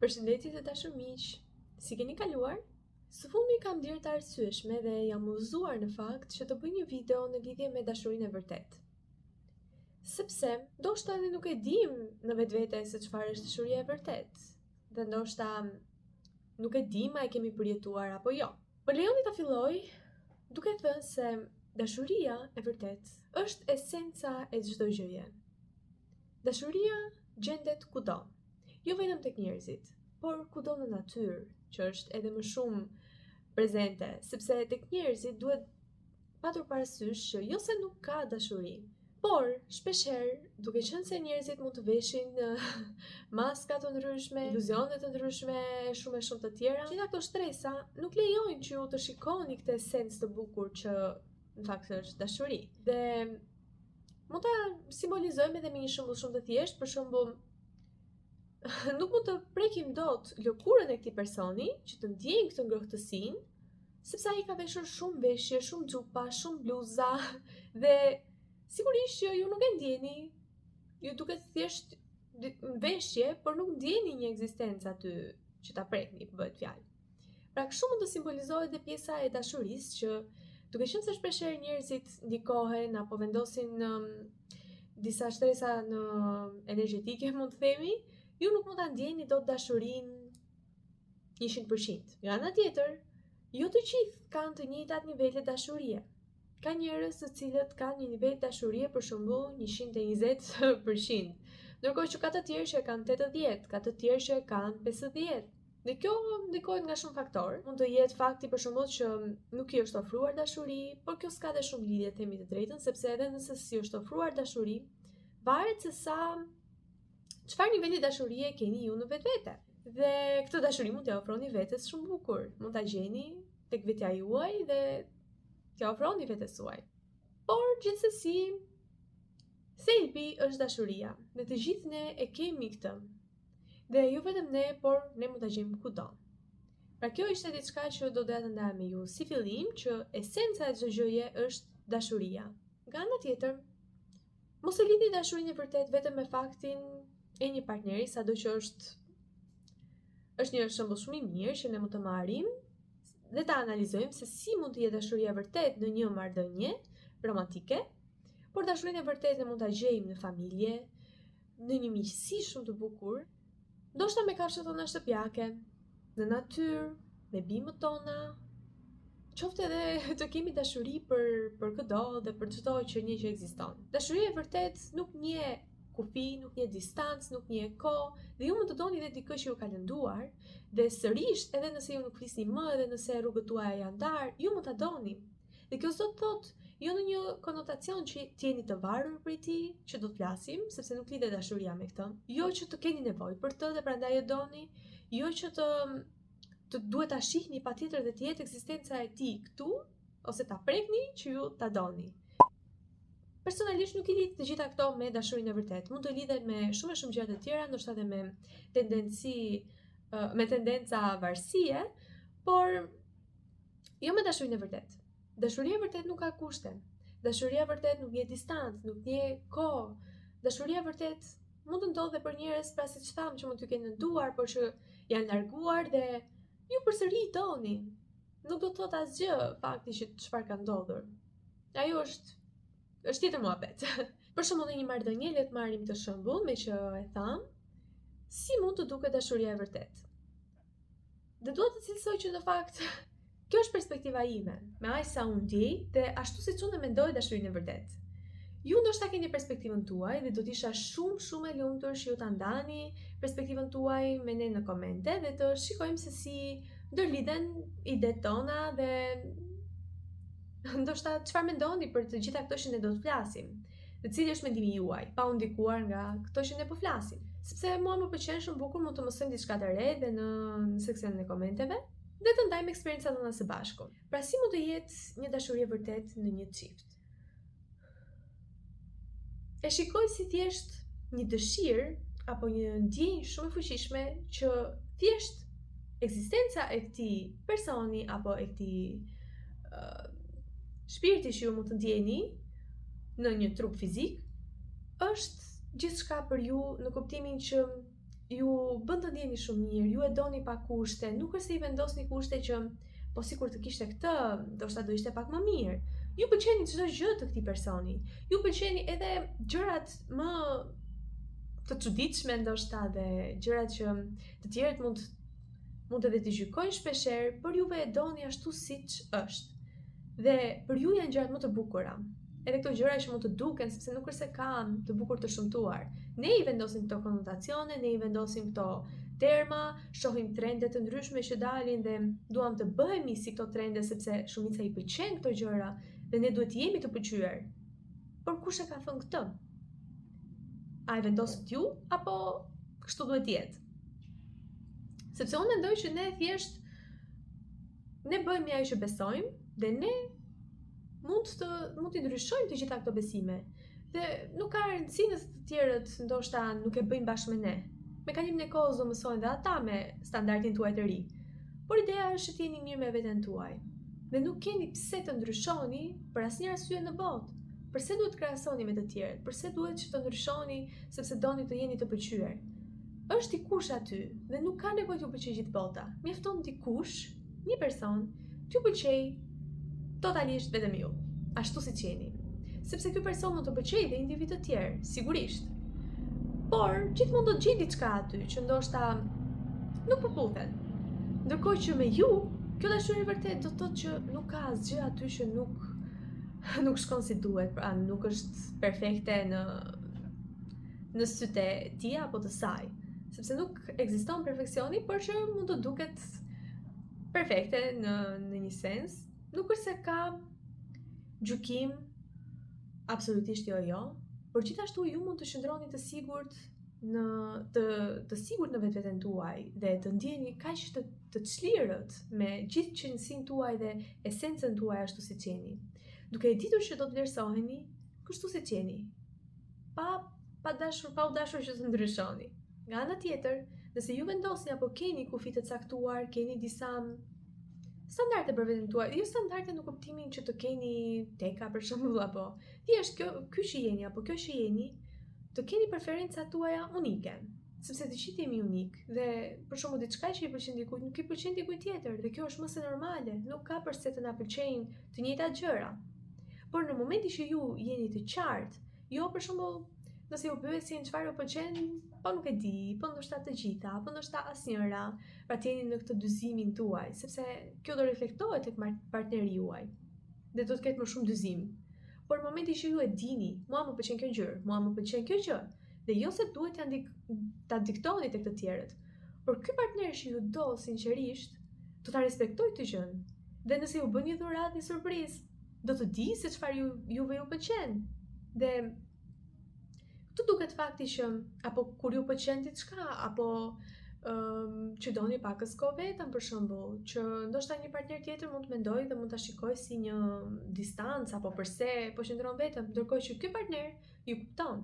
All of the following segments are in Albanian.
Përshëndetje të dashur miq, si keni kaluar? Së fundmi kam dirë të arsyeshme dhe jam udhëzuar në fakt që të bëj një video në lidhje me dashurinë e vërtet. Sepse, ndoshta ne nuk e dim në vetvete se çfarë është dashuria e vërtet. Dhe ndoshta nuk e dim a e kemi përjetuar apo jo. Më lejoni ta filloj duke thënë se dashuria e vërtet është esenca e çdo gjëje. Dashuria gjendet kudo. Jo vetëm tek njerëzit, por kudo në natyrë, që është edhe më shumë prezente, sepse tek njerëzit duhet patur parasysh që jo se nuk ka dashuri, por shpeshherë, duke qenë se njerëzit mund të veshin maska të ndryshme, iluzione të ndryshme, shumë të tjera, gjitha këto shtresa nuk lejojnë që ju të shikoni këtë esencë të bukur që në fakt është dashuri. Dhe mund ta simbolizojmë edhe me një shembull shumë të thjeshtë, për shembull, nuk mund të prekim dot lëkurën e këtij personi që të ndjejmë këtë ngrohtësinë, sepse ai ka veshur shumë veshje, shumë xhupa, shumë bluza dhe sigurisht që ju nuk e ndjeni, ju duket thjesht veshje, por nuk ndjeni një ekzistencë aty që ta prekni, bëhet fjalë. Pra kështu mund të simbolizohet edhe pjesa e dashurisë që duke qenë se shpeshherë njerëzit ndikohen apo vendosin disa shtresa në energjetike, mund të themi, ju nuk mund ta ndjeni dot dashurinë 100%. Nga ana tjetër, jo të gjithë kanë të njëjtat nivele dashurie. Ka njerëz të cilët kanë një nivel dashurie për shembull 120%, ndërkohë që ka të tjerë që kanë 80, ka të tjerë që kanë 50. Dhe kjo ndikohet nga shumë faktorë. Mund të jetë fakti për shembull që nuk i është ofruar dashuri, por kjo s'ka dhe shumë lidhje, themi të drejtën, sepse edhe nëse si është ofruar dashuri, varet se sa çfarë niveli dashurie keni ju në vetvete. Dhe këtë dashuri mund t'ia ofroni vetes shumë bukur. Mund ta gjeni tek vetja juaj dhe t'ia ofroni vetes suaj. Por gjithsesi, thelbi është dashuria. Dhe të gjithë ne e kemi këtë. Dhe jo vetëm ne, por ne mund ta gjejmë kudo. Pra kjo ishte diçka që do doja të ndaja me ju si fillim, që esenca e çdo gjëje është dashuria. Nga ana tjetër, mos e lidhni dashurinë e vërtet vetëm me faktin e një partneri, sado që është një shembull shumë i mirë që ne mund të marrim dhe ta analizojmë se si mund të jetë dashuria e vërtet në një marrëdhënie romantike, por dashurinë e vërtet ne mund ta gjejmë në familje, në një miqësi shumë të bukur, ndoshta me kafshët tona shtëpiake, në natyrë, me bimët tona, qoftë edhe të kemi dashuri për këdo dhe për çdo që ekziston. Dashuria e vërtet nuk njeh kufi, nuk njeh distancë, nuk njeh kohë, dhe ju mund të doni edhe dikë që ju ka lënduar, dhe sërish edhe nëse ju nuk flisni më, edhe nëse rrugët tuaja janë ndarë, ju mund ta doni. Dhe kjo s'do të thotë jo në një konotacion që t'jeni të varur prej tij, që do të flasim, sepse nuk lidhet dashuria me këtë. Jo që të keni nevojë për të dhe prandaj e doni, jo që të duhet ta shihni patjetër dhe të jetë ekzistenca e tij këtu, ose ta prekni që ju ta doni. Personalisht nuk i lidh të gjitha këto me dashurinë e vërtet. Mund të lidhen me shumë gjëra të tjera, ndoshta edhe me tendenca varësie, por jo me dashurinë e vërtet. Dashuria e vërtet nuk ka kushte. Dashuria e vërtet nuk njeh distancë, nuk njeh kohë. Dashuria e vërtet mund të ndodhe për njerëz, pra siç tham, që mund t'ju kenë lënduar, por që janë larguar dhe ju përsëri i doni. Nuk do të thotë asgjë fakti që çfarë ka ndodhur. Ajo është tjetër muhabet. Për shembull, në një marrëdhënie, le të marrim të shembull me që e tham, si mund të duket dashuria e vërtet. Dhe dua të cilësoj që në fakt kjo është perspektiva ime, me aq sa unë ndjej dhe ashtu siç unë mendoj dashurinë e vërtet. Ju ndoshta keni perspektivën tuaj dhe do të isha shumë e lumtur që ju ta ndani perspektivën tuaj me ne në komente dhe të shikojmë se si ndërlidhen idetë tona dhe ndoshta çfarë mendoni për të gjitha këto që ne do të flasim, dhe cili është mendimi juaj, pa u ndikuar nga këto që ne po flasim. Sepse mua më pëlqen shumë bukur mund të mësojmë diçka të re dhe në seksionin e komenteve dhe të ndajmë eksperiencat tona së bashku. Pra si mund të jetë një dashuri e vërtet në një çift? E shikoj si thjesht një dëshirë apo një ndjenjë shumë e fuqishme që thjesht ekzistenca e këtij personi apo e këtij shpirti që ju mund të ndjeni në një trup fizik është gjithçka për ju, në kuptimin që ju bën të ndjeni shumë mirë, ju e doni pa kushte, nuk është se i vendosni kushte që po sikur të kishte këtë, ndoshta do ishte pak më mirë. Ju pëlqeni çdo gjë të këtij personi. Ju pëlqeni edhe gjërat më të çuditshme ndoshta dhe gjërat që të tjerët mund edhe të gjykojnë shpeshherë, por juve e doni ashtu siç është. Dhe për ju janë gjërat më të bukura. Edhe këto gjëra që mund të duken sepse nuk është se kanë të bukur të shëmtuar. Ne i vendosim këto konotacione, ne i vendosim këto terma, shohim trende të ndryshme që dalin dhe duam të bëhemi si këto trende sepse shumica i pëlqen këto gjëra dhe ne duhet jemi të pëlqyer. Por kush e ka thënë këtë? A e vendosët ju apo kështu duhet jetë? Sepse unë mendoj që ne thjesht ne bëjmë ajo që besojmë dhe ne mund të ndryshojmë të gjitha këto besime. Dhe nuk ka rëndësi nëse të tjerët ndoshta nuk e bëjnë bashkë me ne. Me kalimin e kohës do mësojnë dhe ata me standardin tuaj të ri. Por ideja është të jeni mirë me veten tuaj. Dhe nuk keni pse të ndryshoni për asnjë arsye në botë. Përse duhet të krahasoni me të tjerët? Përse duhet që të ndryshoni sepse doni të jeni të pëlqyer? Është dikush aty dhe nuk ka nevojë t'ju pëlqejë gjithë bota. Mjafton dikush, një person, t'ju pëlqej totalisht vetëm ju, ashtu siç jeni. Sepse ky person mund të pëlqejë dhe individ të tjerë, sigurisht. Por gjithmonë do të gjej diçka aty që ndoshta nuk përputhen. Ndërkohë që me ju, kjo dashuri vërtet do të thotë që nuk ka asgjë aty që nuk shkon si duhet, pra nuk është perfekte në sytë e tij apo të saj. Sepse nuk ekziston perfeksioni, por që mund të duket perfekte në një sens. Nuk është se ka gjykim absolutisht jo, por gjithashtu ju mund të qëndroni të sigurt në vetveten tuaj dhe të ndjeni kaq të çlirët me gjithë qenësinë tuaj dhe esencën tuaj ashtu siç jeni. Duke e ditur që do të vlerësoheni kështu siç jeni. Pa u dashur që të ndryshoni. Nga ana tjetër, nëse ju vendosni apo keni kufi të caktuar, keni disa standarde për veten tuaj, jo standarde në kuptimin që të keni teka për shembull apo thjesht ky që jeni apo kjo që jeni, të keni preferencat tuaja unike, sepse të gjithë jemi unik dhe për shembull diçka që i pëlqen dikujt nuk i pëlqen dikujt tjetër dhe kjo është më se normale, nuk ka përse të na pëlqejnë të njëjtat gjëra. Por në momentin që ju jeni të qartë, jo për shembull nëse ju pyesin çfarë ju pëlqen, po nuk e di, po ndoshta të gjitha, po ndoshta asnjëra, pra të jeni në këtë dyzimin tuaj, sepse kjo do reflektohet tek partneri juaj dhe do të ketë më shumë dyzim. Por në momentin që ju e dini, mua më pëlqen kjo gjë, mua më pëlqen kjo gjë, dhe jo se duhet ta diktoni tek të tjerët, por ky partner që ju do sinqerisht, do ta respektoj këtë gjë. Dhe nëse ju bën një dhuratë, një surprizë, do të di se çfarë juve ju pëlqen. Dhe këtu duket fakti që apo kur ju pëlqen diçka apo që doni pakës kohë vetëm për shembull, që ndoshta një partner tjetër mund të mendojë dhe mund ta shikojë si një distancë apo pse po qëndron vetëm, ndërkohë që ky partner ju kupton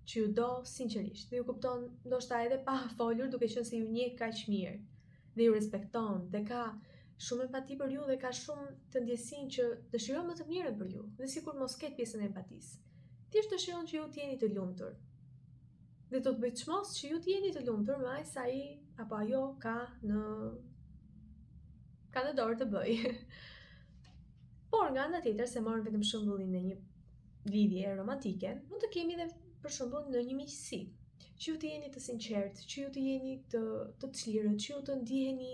që ju do sinqerisht dhe ju kupton ndoshta edhe pa folur, duke qenë se ju njeh kaq mirë dhe ju respekton dhe ka shumë empati për ju dhe ka shumë të ndjesinë që dëshiron më të mirën për ju, dhe sikur mos ketë pjesën e empatisë. Thjesht dëshiron që ju të jeni të lumtur. Dhe do të bëj çmos që ju të jeni të lumtur me aq sa ai apo ajo ka në dorë të bëj. Por nga ana tjetër, se morën vetëm shembullin e një lidhje romantike, mund të kemi edhe për shembull në një miqësi, që ju të jeni të sinqertë, që ju të jeni të çlirët, që ju të ndiheni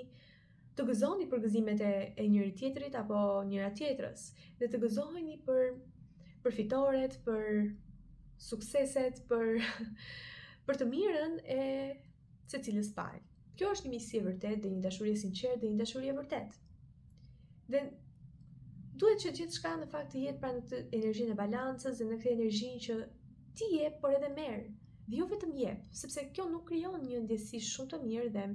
të gëzoni për gëzimet e njëri tjetrit apo njëra tjetrës, dhe të gëzoheni për fitoret, për sukseset, për të mirën e secilës palë. Kjo është një miqësi e vërtet dhe një dashuri e sinqertë dhe një dashuri e vërtet. Dhe duhet që gjithçka në fakt të jetë pranë këtë energjinë e balancës dhe në këtë energjinë që ti jep por edhe merr. Dhe jo vetëm jep, sepse kjo nuk krijon një ndjesi shumë të mirë dhe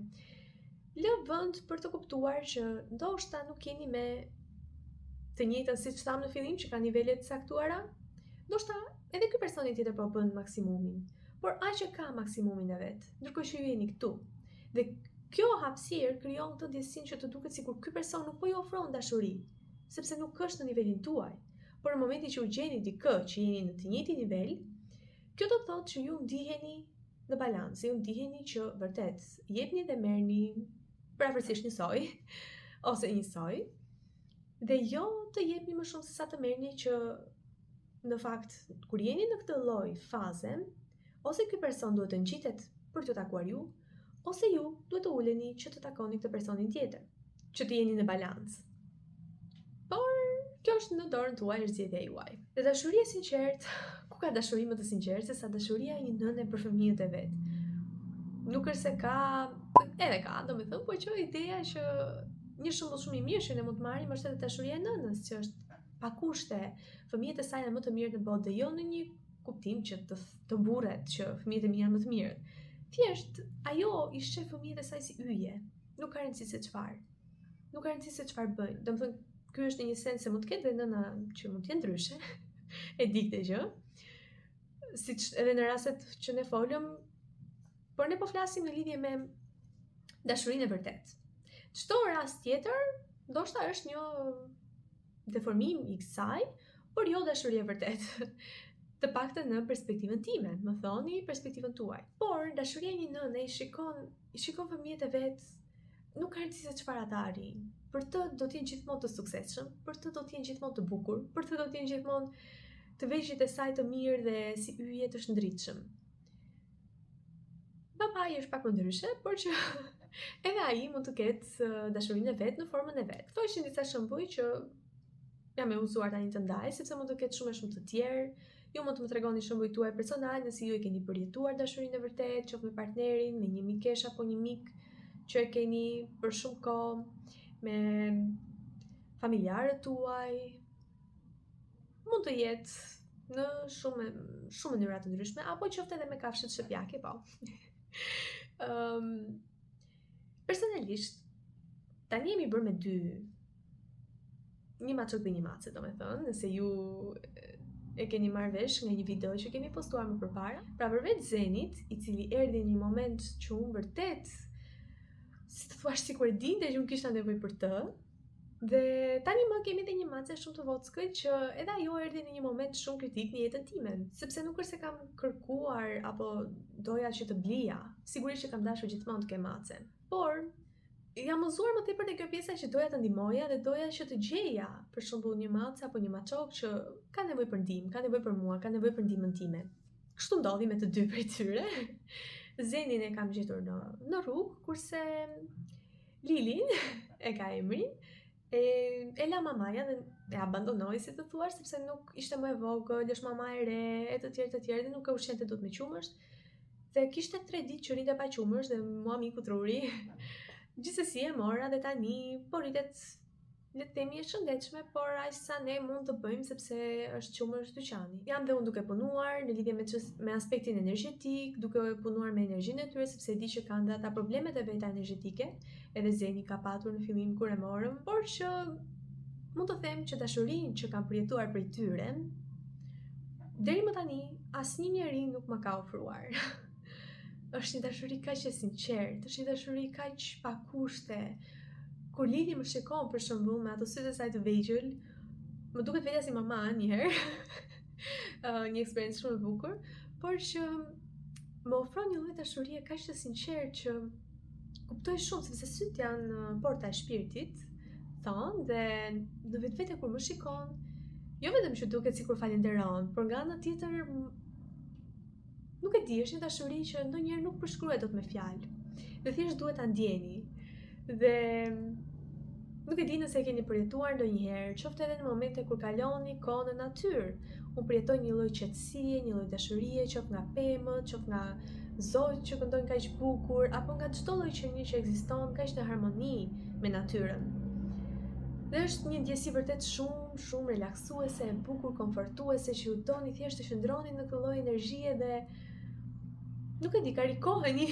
lë vend për të kuptuar që ndoshta nuk jeni me të njëjtën siç thamë në fillim që ka nivele të caktuara. Ndoshta edhe ky personi tjetër po bën maksimumin, por aq që ka maksimumin e vet, ndërkohë që ju jeni këtu. Dhe kjo hapësirë krijon këtë ndjesinë që të duket sikur ky person nuk po ju ofron dashuri, sepse nuk është në nivelin tuaj. Por në momentin që u gjeni dikë që jeni në të njëjtin nivel, kjo do të thotë që ju ndiheni në balancë, ju ndiheni që vërtet jepni dhe merrni pavarësisht njësoj ose njësoj, dhe jo të jepni më shumë se sa të merrni, që në fakt kur jeni në këtë lloj faze, ose ky person duhet të ngjitet për të takuar ju, ose ju duhet të uleni që të takoni këtë personin tjetër, që të jeni në balancë. Por kjo është në dorën tuaj, është zgjedhja juaj. Dhe dashuria e sinqertë, ku ka dashuri më të sinqertë se sa dashuria e një nëne për fëmijët e vet? Nuk është se ka, edhe ka, domethënë, por që ideja që një shembull shumë i mirë që ne mund të marrim është edhe dashuria e nënës, që është pa kushte, fëmijët e saj janë më të mirë në botë, dhe jo në një kuptim që të burret që fëmijët e mi janë më të mirë. Thjesht ajo i sheh fëmijët e saj si yje, nuk ka rëndësi se çfarë. Nuk ka rëndësi se çfarë bëjnë. Domethënë, ky është në një sens se mund të ketë dhe nëna që mund të jenë ndryshe. E di këtë gjë. Siç edhe në rastet që ne folëm, por ne po flasim në lidhje me dashurinë e vërtetë. Çdo rast tjetër, ndoshta është një deformim i kësaj, por jo dashuri e vërtetë. Të paktën në perspektivën time, më thoni perspektivën tuaj. Por dashuria e një nëne i shikon fëmijët e vet, nuk ka rëndësi se çfarë ata arrijnë. Për të do të jenë gjithmonë të suksesshëm, për të do të jenë gjithmonë të bukur, për të do të jenë gjithmonë të vegjëlit e saj të mirë dhe si yje të shndritshëm. Babai është pak më ndryshe, por që edhe ai mund të ketë dashurinë e vet në formën e vet. Kto ishin disa shembuj që jam e uzuar tani të ndaj, sepse mund të ketë shumë të tjerë. Ju mund të më tregoni shembuj tuaj personal, nëse ju e keni përjetuar dashurinë e vërtetë, qoftë me partnerin, me një mikesh apo një mik që e keni për shumë kohë, me familjarët tuaj. Mund të jetë në shumë mënyra të ndryshme, apo qoftë edhe me kafshët shtëpiake, po. Personalisht, tani jemi bërë me dy, një maçok dhe një mace, domethënë, nëse ju e keni marrë vesh nga një video që kemi postuar më përpara. Pra përveç Zenit, i cili erdhi në një moment që unë vërtet, si të thuash, sikur e dinte që unë kisha nevojë për të, dhe tani më kemi edhe një mace shumë të vockël që edhe ajo erdhi në një moment shumë kritik në jetën time, sepse nuk është se kam kërkuar apo doja që të blija. Sigurisht që kam dashur gjithmonë të kem macen, por jam uzuar më tepër në kjo pjesa që doja të ndihmoja dhe doja që të gjeja për shembull një mace apo një maçok që ka nevojë për ndihmë, ka nevojë për mua, ka nevojë për ndihmën time. Kështu ndodhi me të dy prej tyre. Zenin e kam gjetur në rrugë, kurse Lilin e ka emrin, e la mamaja dhe e abandonoi, si të thuash, sepse nuk ishte më e vogël, është mama e re, e të tjerë dhe nuk e ushqente dot me qumësht. Dhe kishte 3 ditë që rinte pa qumësht dhe mua miku truri. Gjithsesi e mora dhe tani po rritet, le të themi, e shëndetshme, por aq sa ne mund të bëjmë sepse është qumësht dyqani. Jam dhe unë duke punuar në lidhje me aspektin energjetik, duke punuar me energjinë e tyre, sepse di që kanë dhe ata problemet e veta energjetike, edhe Zeni ka patur në fillim kur e morëm, por që mund të them që dashurinë që kam përjetuar prej tyre, deri më tani asnjë njeri nuk më ka ofruar. Është një dashuri kaq e sinqertë, është një dashuri kaq pa kushte. Kur Lili më shikon për shembull me ato sytë e saj të vegjël, më duket vetja si mama një herë. Një eksperiencë shumë e bukur, por që më ofron një lloj dashurie kaq të sinqertë që kuptoj shumë, sepse syt janë porta e shpirtit, thonë, dhe në vetvete kur më shikon, jo vetëm që duket sikur falenderon, por nga ana tjetër nuk e di, është një dashuri që ndonjëherë nuk përshkruhet dot me fjalë. Dhe thjesht duhet ta ndjeni. Dhe nuk e di nëse e keni përjetuar ndonjëherë, qoftë edhe në momente kur kaloni kohë në natyrë. Unë përjetoj një lloj qetësie, një lloj dashurie, qoftë nga pemët, qoftë nga zogj që këndojnë kaq bukur, apo nga çdo lloj qenie që ekziston kaq në harmoni me natyrën. Dhe është një ndjesi vërtet shumë relaksuese, e bukur, komfortuese, që ju doni thjesht të qëndroni në këtë lloj energjie dhe nuk e di, karikoheni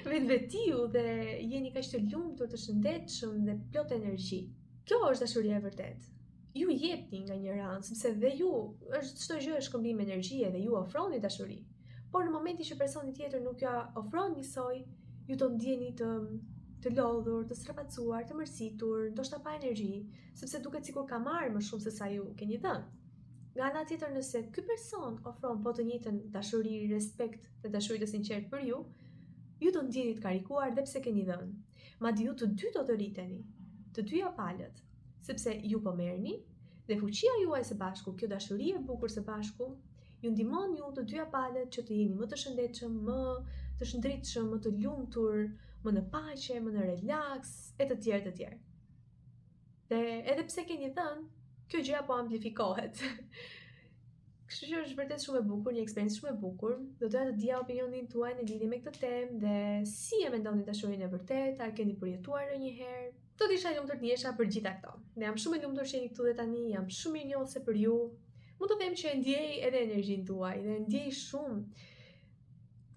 vetvetiu dhe jeni kaq të lumtur, të shëndetshëm dhe plot energji. Kjo është dashuria e vërtetë. Ju jepni nga një ranë, sepse dhe ju çdo gjë është shkëmbim energjie dhe ju ofroni dashuri. Por në momentin që personi tjetër nuk ja ofron njësoj, ju do ndjeni të lodhur, të strapacuar, të mërzitur, ndoshta pa energji, sepse duket sikur ka marrë më shumë se sa ju keni dhënë. Nga ana tjetër, nëse ky person ofron po të njëjtën dashuri, respekt dhe dashuri të sinqertë për ju, ju do ndjeni të karikuar dhe pse keni dhënë. Madje ju të dy do të rriteni, të dyja palët, sepse ju po merrni dhe fuqia juaj së bashku, kjo dashuri e bukur së bashku, ju ndihmon ju të dyja palët që të jeni më të shëndetshëm, më të shëndritshëm, më të lumtur, më në paqe, më në relaks e të tjerë të tjerë. Dhe edhe pse keni dhënë, kjo gjëja po amplifikohet. Kështu që është vërtet shumë e bukur, një eksperiencë shumë e bukur. Do doja të dija opinionin tuaj në lidhje me këtë temë dhe si e mendoni dashurinë e vërtetë, a keni përjetuar ndonjëherë? Do të isha e lumtur të njesha për gjitha këto. Dhe jam shumë e lumtur që jeni këtu dhe tani, jam shumë mirënjohëse për ju. Mund të them që e ndjej edhe energjinë tuaj dhe ndjej shumë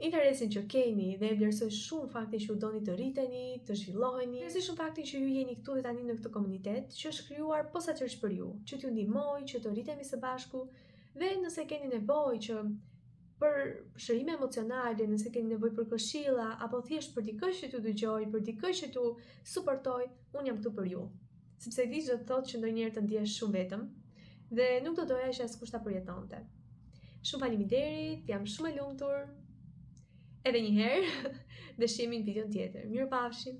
interesin që keni dhe e vlerësoj shumë faktin që ju doni të rriteni, të zhvilloheni. Vlerësoj shumë faktin që ju jeni këtu dhe tani në këtë komunitet që është krijuar posaçërisht për ju, që t'ju ndihmoj, që të rritemi së bashku dhe nëse keni nevojë që për shërime emocionale, nëse keni nevojë për këshilla apo thjesht për dikë që t'ju dëgjoj, për dikë që t'ju suportoj, unë jam këtu për ju. Sepse di që do të thotë që ndonjëherë të ndihesh shumë vetëm dhe nuk do doja që askush ta përjetonte. Shumë faleminderit, jam shumë e lumtur. Edhe një herë, dhe shihemi në video tjetër. Mirupafshim!